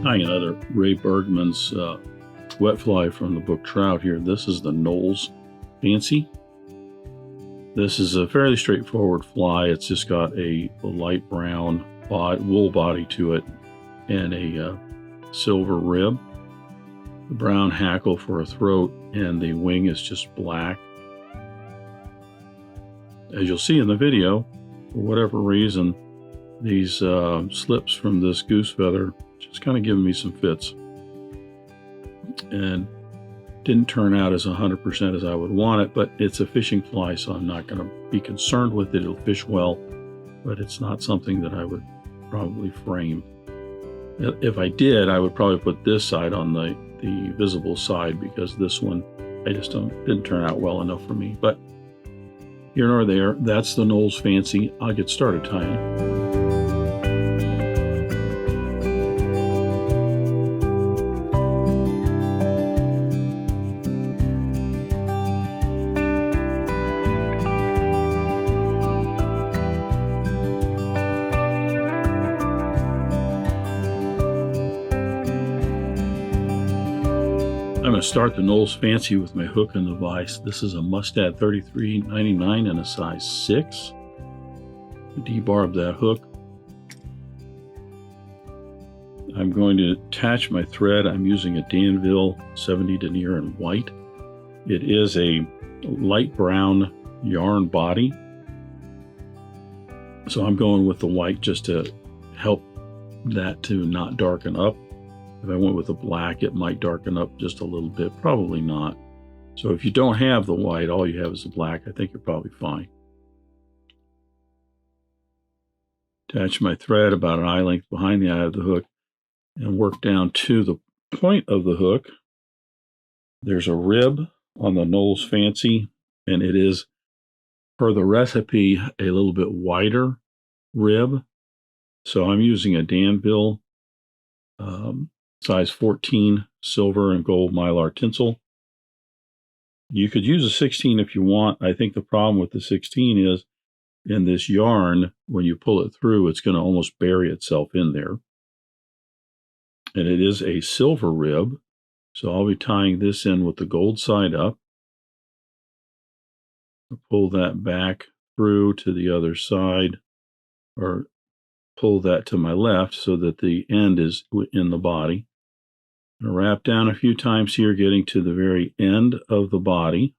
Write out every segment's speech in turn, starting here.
Hi, another Ray Bergman's wet fly from the book Trout here. This is the Knowle's Fancy. This is a fairly straightforward fly. It's just got a light brown wool body to it and a silver rib, the brown hackle for a throat, and the wing is just black. As you'll see in the video, for whatever reason, these slips from this goose feather just kind of giving me some fits, and didn't turn out as 100% as I would want it, but it's a fishing fly, so I'm not going to be concerned with it. It'll fish well, but it's not something that I would probably frame. If I did, I would probably put this side on the visible side, because this one I just didn't turn out well enough for me. But here nor there, that's the Knowle's Fancy. I'll get started tying. I'm going to start the Knowle's Fancy with my hook and the vise. This is a Mustad 33.99 and a size 6. Debarb that hook. I'm going to attach my thread. I'm using a Danville 70 denier in white. It is a light brown yarn body, so I'm going with the white just to help that to not darken up. If I went with the black, it might darken up just a little bit. Probably not. So if you don't have the white, all you have is the black, I think you're probably fine. Attach my thread about an eye length behind the eye of the hook and work down to the point of the hook. There's a rib on the Knowle's Fancy, and it is, per the recipe, a little bit wider rib. So I'm using a Danville size 14 silver and gold Mylar tinsel. You could use a 16 if you want. I think the problem with the 16 is, in this yarn, when you pull it through, it's going to almost bury itself in there. And it is a silver rib, so I'll be tying this in with the gold side up. I'll pull that back through to the other side, or pull that to my left so that the end is in the body. I'm going to wrap down a few times here, getting to the very end of the body.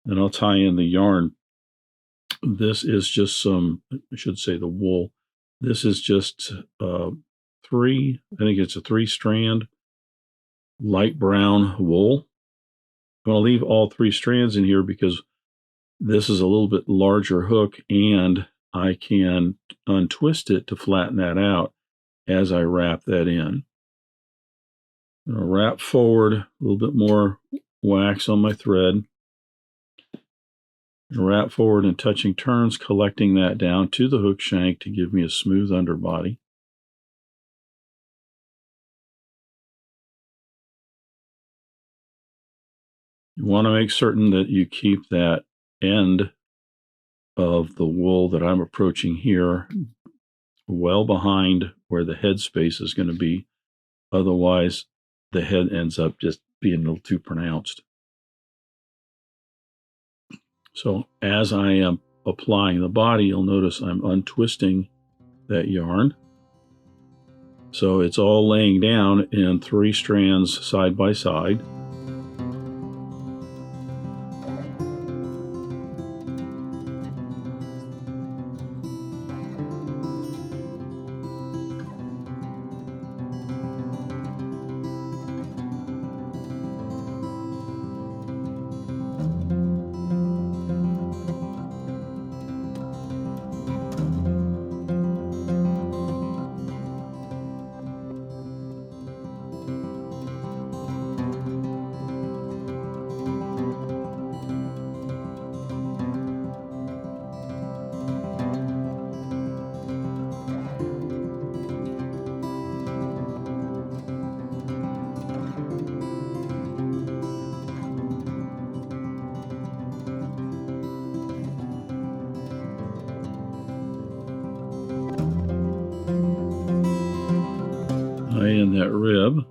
Then I'll tie in the yarn. This is just some, I should say the wool. This is just I think it's a 3-strand light brown wool. I'm going to leave all 3 strands in here because this is a little bit larger hook, and I can untwist it to flatten that out as I wrap that in. I'm going to wrap forward, a little bit more wax on my thread. And wrap forward and touching turns, collecting that down to the hook shank to give me a smooth underbody. You want to make certain that you keep that end of the wool that I'm approaching here well behind where the head space is going to be. Otherwise, the head ends up just being a little too pronounced. So as I am applying the body, you'll notice I'm untwisting that yarn. So it's all laying down in 3 strands side by side. tie in that rib,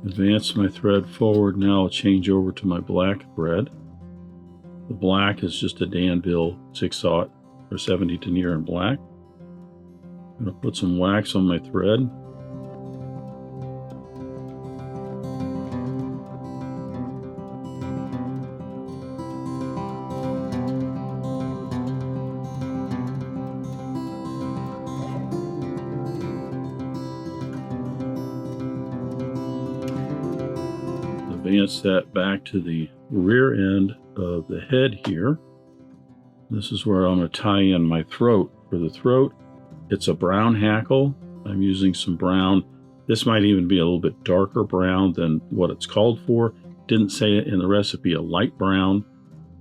advance my thread forward. Now I'll change over to my black thread. The black is just a Danville 6/0 or 70 denier in black. I'm going to put some wax on my thread. Advance that back to the rear end of the head here. This is where I'm going to tie in my throat. For the throat, it's a brown hackle. I'm using some brown. This might even be a little bit darker brown than what it's called for. Didn't say it in the recipe, a light brown.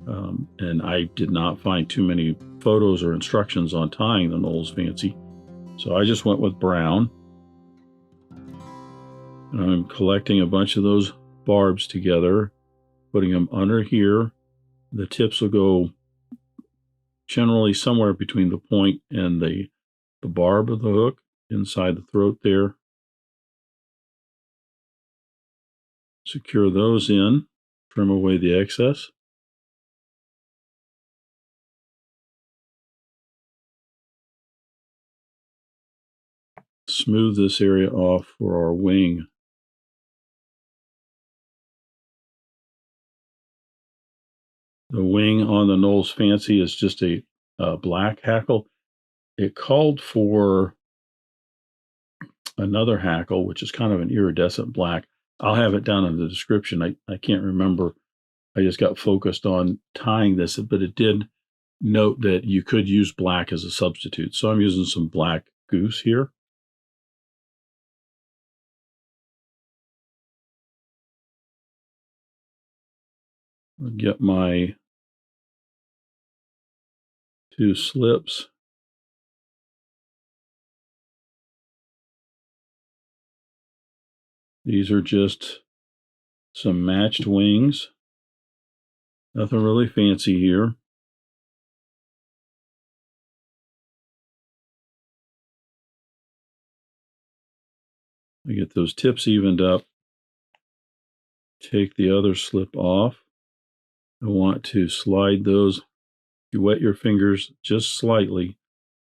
And I did not find too many photos or instructions on tying the Knowles Fancy. So I just went with brown. And I'm collecting a bunch of those barbs together, putting them under here. The tips will go generally somewhere between the point and the barb of the hook inside the throat there. Secure those in, trim away the excess. Smooth this area off for our wing. The wing on the Knowles Fancy is just a black hackle. It called for another hackle, which is kind of an iridescent black. I'll have it down in the description. I can't remember. I just got focused on tying this, but it did note that you could use black as a substitute. So I'm using some black goose here. I'll get my 2 slips. These are just some matched wings. Nothing really fancy here. I get those tips evened up. Take the other slip off. I want to slide those. If you wet your fingers just slightly,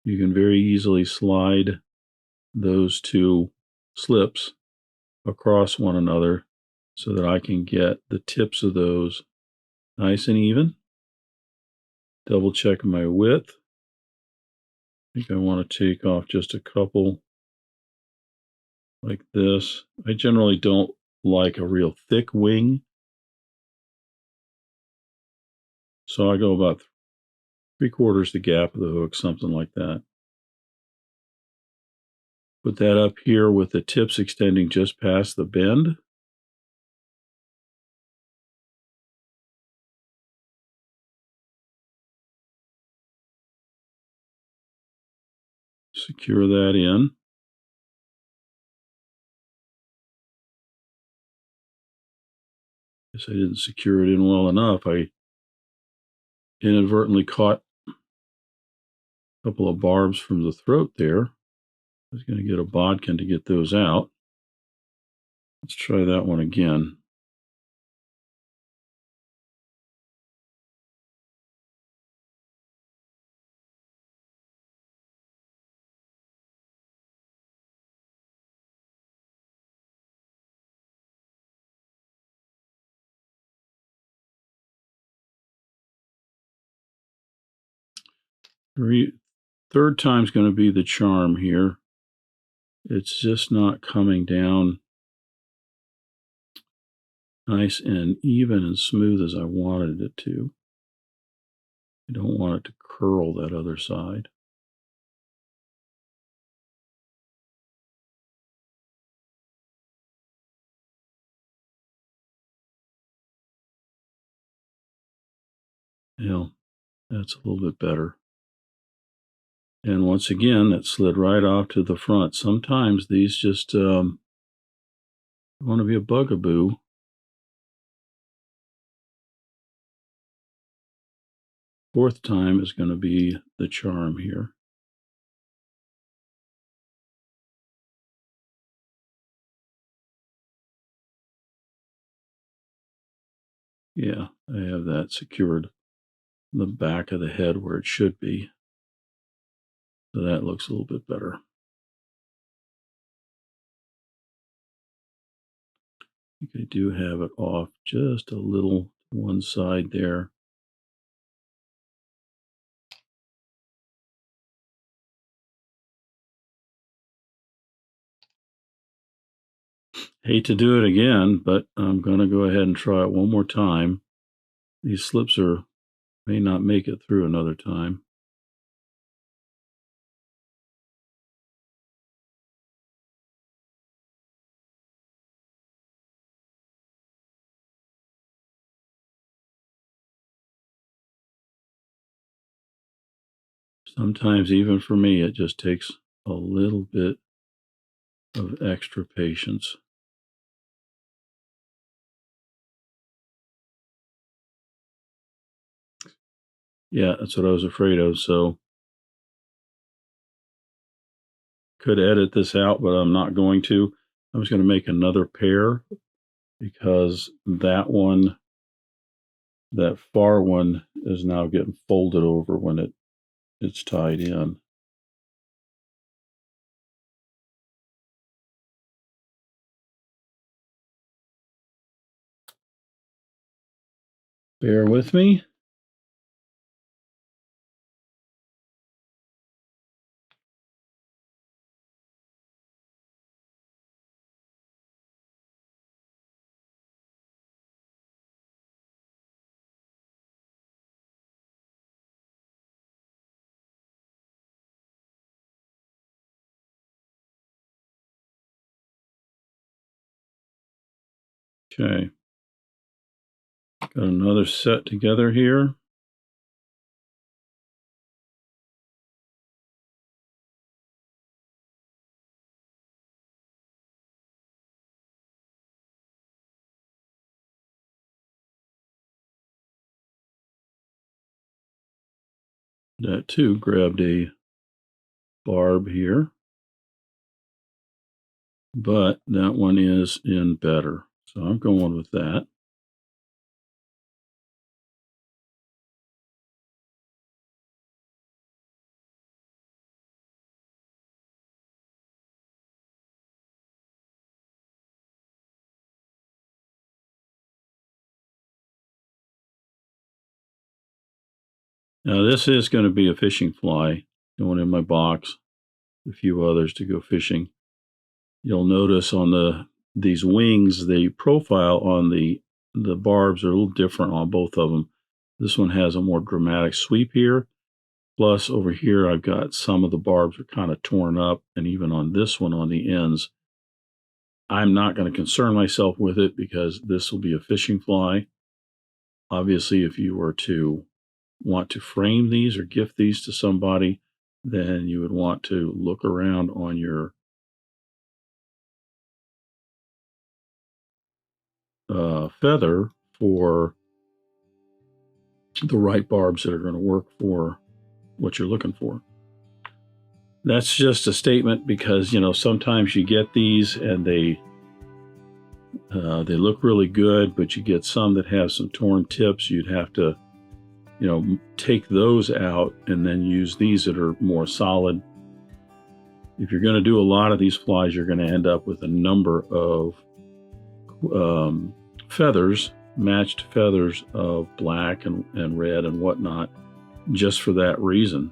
you can very easily slide those 2 slips across one another so that I can get the tips of those nice and even. Double check my width. I think I want to take off just a couple like this. I generally don't like a real thick wing, so I go about 3/4 the gap of the hook, something like that. Put that up here with the tips extending just past the bend. Secure that in. Guess I didn't secure it in well enough. I inadvertently caught a couple of barbs from the throat there. I was going to get a bodkin to get those out. Let's try that one again. Third time's going to be the charm here. It's just not coming down nice and even and smooth as I wanted it to. I don't want it to curl that other side. Yeah, that's a little bit better. And once again, it slid right off to the front. Sometimes these just want to be a bugaboo. Fourth time is going to be the charm here. Yeah, I have that secured in the back of the head where it should be. So that looks a little bit better. I think I do have it off just a little to one side there. Hate to do it again, but I'm going to go ahead and try it one more time. These slips may not make it through another time. Sometimes, even for me, it just takes a little bit of extra patience. Yeah, that's what I was afraid of. So could edit this out, but I'm not going to. I was going to make another pair because that far one is now getting folded over when it's tied in. Bear with me. Okay. Got another set together here. That too grabbed a barb here, but that one is in better. So I'm going with that. Now this is going to be a fishing fly going in my box, a few others to go fishing. You'll notice on these wings, the profile on the barbs are a little different on both of them. This one has a more dramatic sweep here. Plus over here, I've got some of the barbs are kind of torn up, and even on this one on the ends, I'm not going to concern myself with it because this will be a fishing fly. Obviously, if you were to want to frame these or gift these to somebody, then you would want to look around on your feather for the right barbs that are going to work for what you're looking for. That's just a statement because, sometimes you get these and they look really good, but you get some that have some torn tips. You'd have to, take those out and then use these that are more solid. If you're going to do a lot of these flies, you're going to end up with a number of feathers, matched feathers of black and red and whatnot, just for that reason.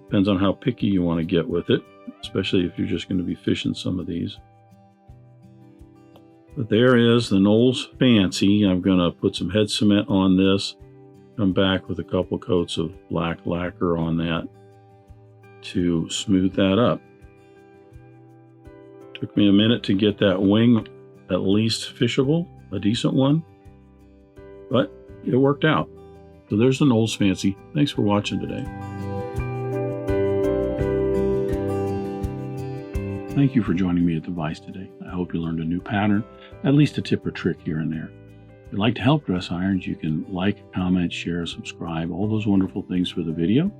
Depends on how picky you want to get with it, especially if you're just going to be fishing some of these. But there is the Knowle's Fancy. I'm going to put some head cement on this, come back with a couple coats of black lacquer on that to smooth that up. Took me a minute to get that wing at least fishable, a decent one, but it worked out. So there's the Knowle's Fancy. Thanks for watching today. Thank you for joining me at the Vise today. I hope you learned a new pattern, at least a tip or trick here and there. If you'd like to help Dress Irons, you can like, comment, share, subscribe, all those wonderful things for the video.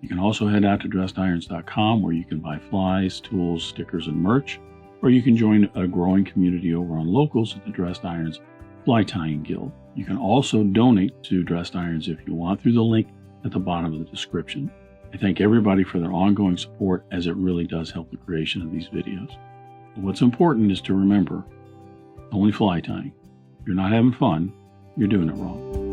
You can also head out to dressedirons.com where you can buy flies, tools, stickers, and merch, or you can join a growing community over on Locals at the Dressed Irons Fly Tying Guild. You can also donate to Dressed Irons if you want through the link at the bottom of the description. I thank everybody for their ongoing support, as it really does help the creation of these videos. But what's important is to remember, only fly tying. If you're not having fun, you're doing it wrong.